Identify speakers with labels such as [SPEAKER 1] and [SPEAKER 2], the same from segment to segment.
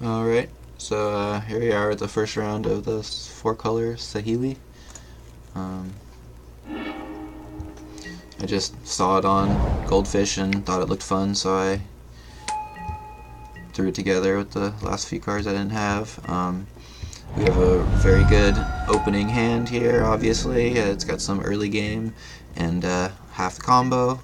[SPEAKER 1] Alright, so here we are at the first round of the 4-color Saheeli. Um, I just saw it on Goldfish and thought it looked fun, so I threw it together with the last few cards I didn't have. We have a very good opening hand here, obviously. It's got some early game and half the combo.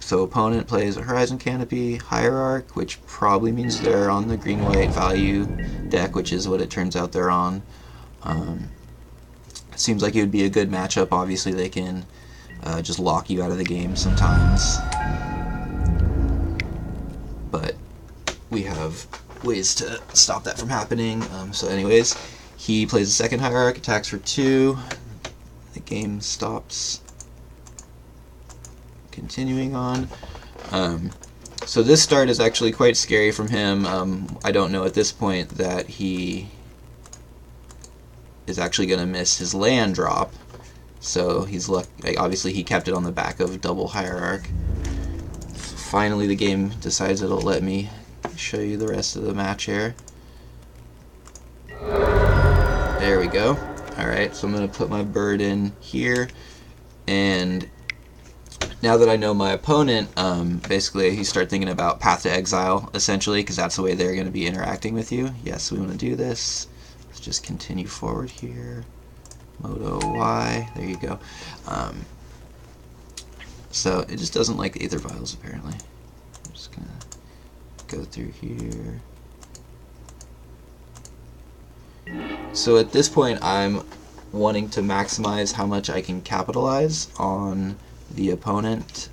[SPEAKER 1] So opponent plays a Horizon Canopy, Hierarch, which probably means they're on the green-white value deck, which is what it turns out they're on. It seems like it would be a good matchup. Obviously they can just lock you out of the game sometimes. But we have ways to stop that from happening. So anyways, he plays a second Hierarch, attacks for 2. The game stops. Continuing on. So this start is actually quite scary from him. I don't know at this point that he is actually going to miss his land drop. So he's obviously he kept it on the back of double Hierarch. Finally the game decides it'll let me show you the rest of the match here. There we go. Alright, so I'm going to put my bird in here, and now that I know my opponent, basically you start thinking about Path to Exile, essentially, because that's the way they're going to be interacting with you. Yes, we want to do this. Let's just continue forward here. Moto Y, there you go. So it just doesn't like the Aether Vials, apparently. I'm just going to go through here. So at this point I'm wanting to maximize how much I can capitalize on the opponent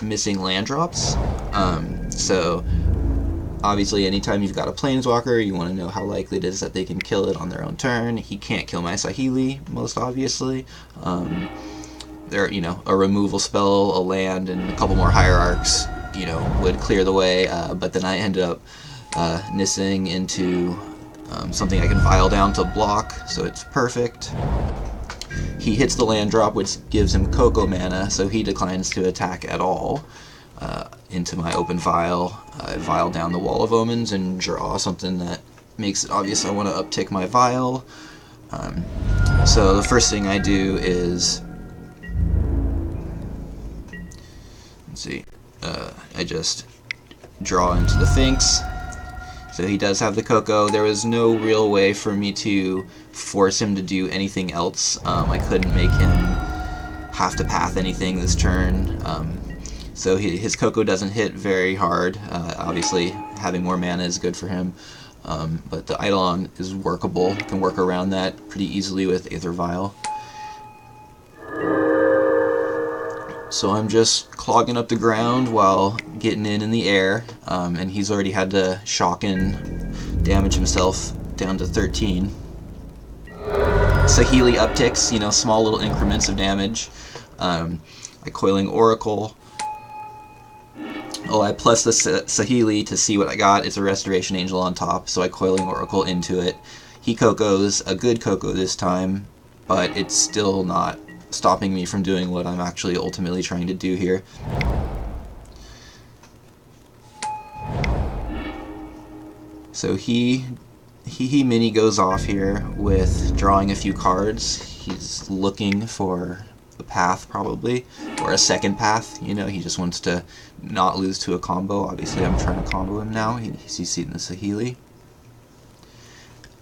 [SPEAKER 1] missing land drops. So obviously anytime you've got a Planeswalker, you want to know how likely it is that they can kill it on their own turn. He can't kill my Saheeli, most obviously. There, a removal spell, a land, and a couple more Hierarchs, would clear the way, but then I ended up nissing into something I can vial down to block, so it's perfect. He hits the land drop, which gives him Coco mana, so he declines to attack at all. Into my open vial, I vial down the Wall of Omens and draw something that makes it obvious I want to uptick my vial. So the first thing I do is, let's see, I just draw into the Finks. So he does have the Coco. There was no real way for me to force him to do anything else. I couldn't make him have to path anything this turn. So his Coco doesn't hit very hard. Obviously, having more mana is good for him. But the Eidolon is workable. You can work around that pretty easily with Aether Vial. So I'm just clogging up the ground while getting in the air, and he's already had to shock and damage himself down to 13. Saheeli upticks, small little increments of damage. I Coiling Oracle. Oh, I plus the Saheeli to see what I got. It's a Restoration Angel on top, so I Coiling Oracle into it. He Coco's a good Coco this time, but it's still not stopping me from doing what I'm actually ultimately trying to do here. So he mini goes off here with drawing a few cards. He's looking for a path, probably, or a second path. He just wants to not lose to a combo. Obviously I'm trying to combo him now. He's seeing the Saheeli.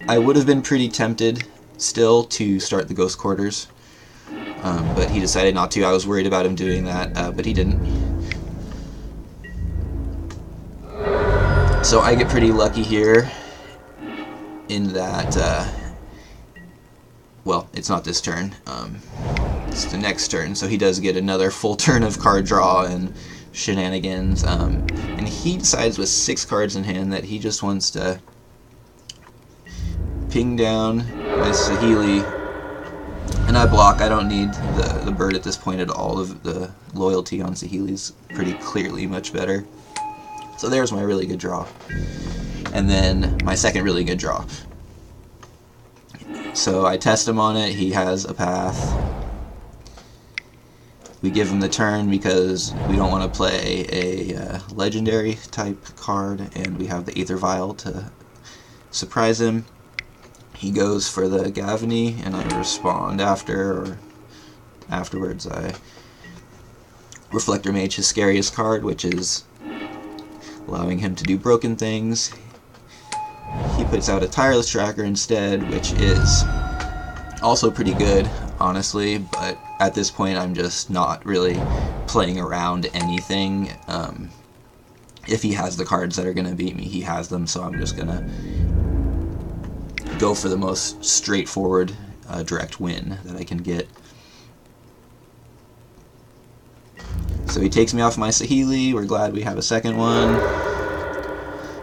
[SPEAKER 1] I would have been pretty tempted still to start the Ghost Quarters, but he decided not to. I was worried about him doing that, but he didn't. So I get pretty lucky here in that, well, it's not this turn, it's the next turn, so he does get another full turn of card draw and shenanigans, and he decides with 6 cards in hand that he just wants to ping down my Saheeli. And I block. I don't need the bird at this point at all. The loyalty on Saheeli's pretty clearly much better. So there's my really good draw. And then my second really good draw. So I test him on it. He has a path. We give him the turn because we don't want to play a legendary type card, and we have the Aether Vial to surprise him. He goes for the Gavany, and I respond afterwards. I Reflector Mage his scariest card, which is allowing him to do broken things. He puts out a Tireless Tracker instead, which is also pretty good, honestly, but at this point I'm just not really playing around anything. If he has the cards that are going to beat me, he has them, so I'm just going to go for the most straightforward direct win that I can get. So he takes me off my Saheeli. We're glad we have a second one.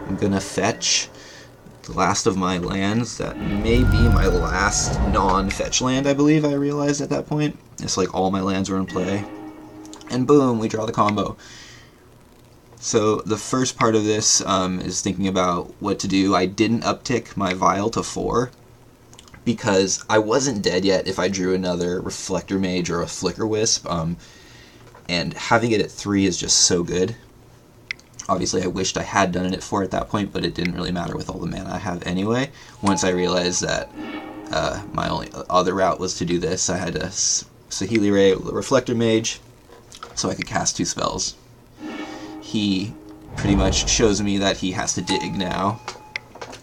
[SPEAKER 1] I'm going to fetch the last of my lands. That may be my last non-fetch land, I believe I realized at that point. It's like all my lands were in play. And boom, we draw the combo. So the first part of this is thinking about what to do. I didn't uptick my Vial to 4 because I wasn't dead yet if I drew another Reflector Mage or a Flicker Wisp. And having it at 3 is just so good. Obviously, I wished I had done it at 4 at that point, but it didn't really matter with all the mana I have anyway. Once I realized that my only other route was to do this, I had to Saheeli Ray Reflector Mage so I could cast 2 spells. He pretty much shows me that he has to dig now.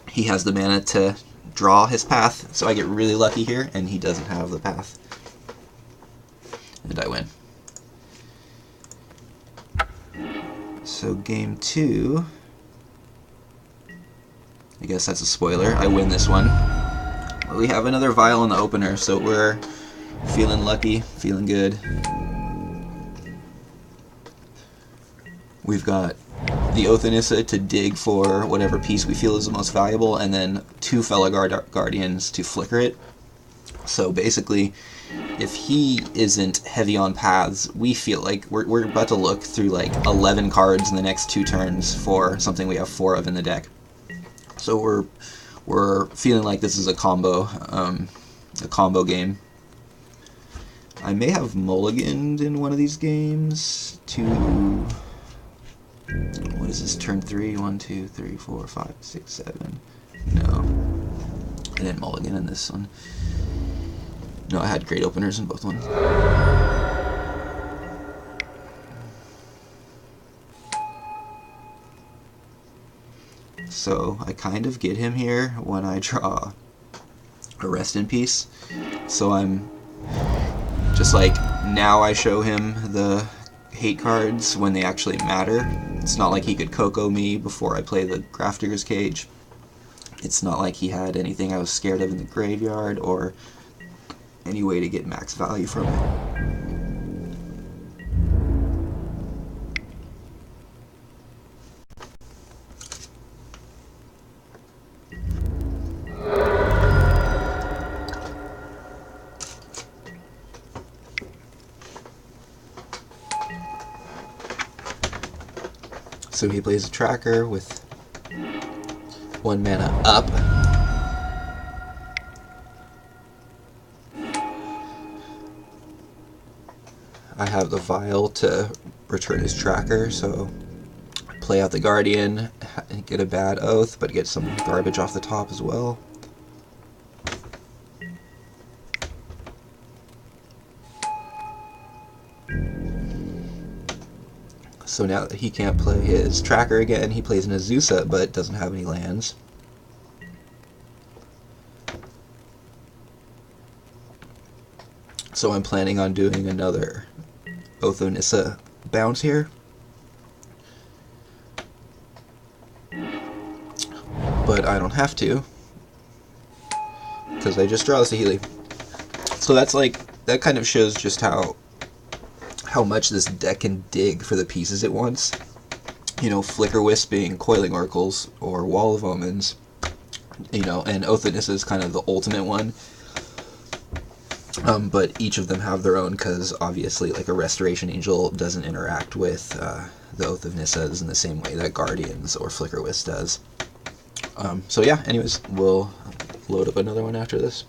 [SPEAKER 1] He has the mana to draw his path, so I get really lucky here, and he doesn't have the path. And I win. So game 2, I guess that's a spoiler, I win this one. But we have another Vial in the opener, so we're feeling lucky, feeling good. We've got the Oath of Nissa to dig for whatever piece we feel is the most valuable, and then 2 fellow Guardians to flicker it. So basically, if he isn't heavy on paths, we feel like we're about to look through like 11 cards in the next 2 turns for something we have 4 of in the deck. So we're feeling like this is a combo game. I may have mulliganed in one of these games to, what is this, turn 3? 1, 2, 3, 4, 5, 6, 7. No, I didn't mulligan in this one. No, I had great openers in both ones. So I kind of get him here when I draw a Rest in Peace. So I'm just like, now I show him the hate cards when they actually matter. It's not like he could Coco me before I play the Grafdigger's Cage. It's not like he had anything I was scared of in the graveyard or any way to get max value from it. So he plays a tracker with 1 mana up. I have the Vial to return his tracker, so play out the Guardian, get a bad Oath, but get some garbage off the top as well. So now that he can't play his tracker again, he plays an Azusa, but doesn't have any lands. So I'm planning on doing another Oath of Nissa bounce here. But I don't have to, because I just draw the Saheeli. So that's like, that kind of shows just how much this deck can dig for the pieces it wants. You know, Flicker Wisping, Coiling Oracles, or Wall of Omens. You know, and Oath of Nissa is kind of the ultimate one. But each of them have their own, because obviously, like, a Restoration Angel doesn't interact with the Oath of Nissas in the same way that Guardians or Flicker Wisp does. So yeah, anyways, we'll load up another one after this.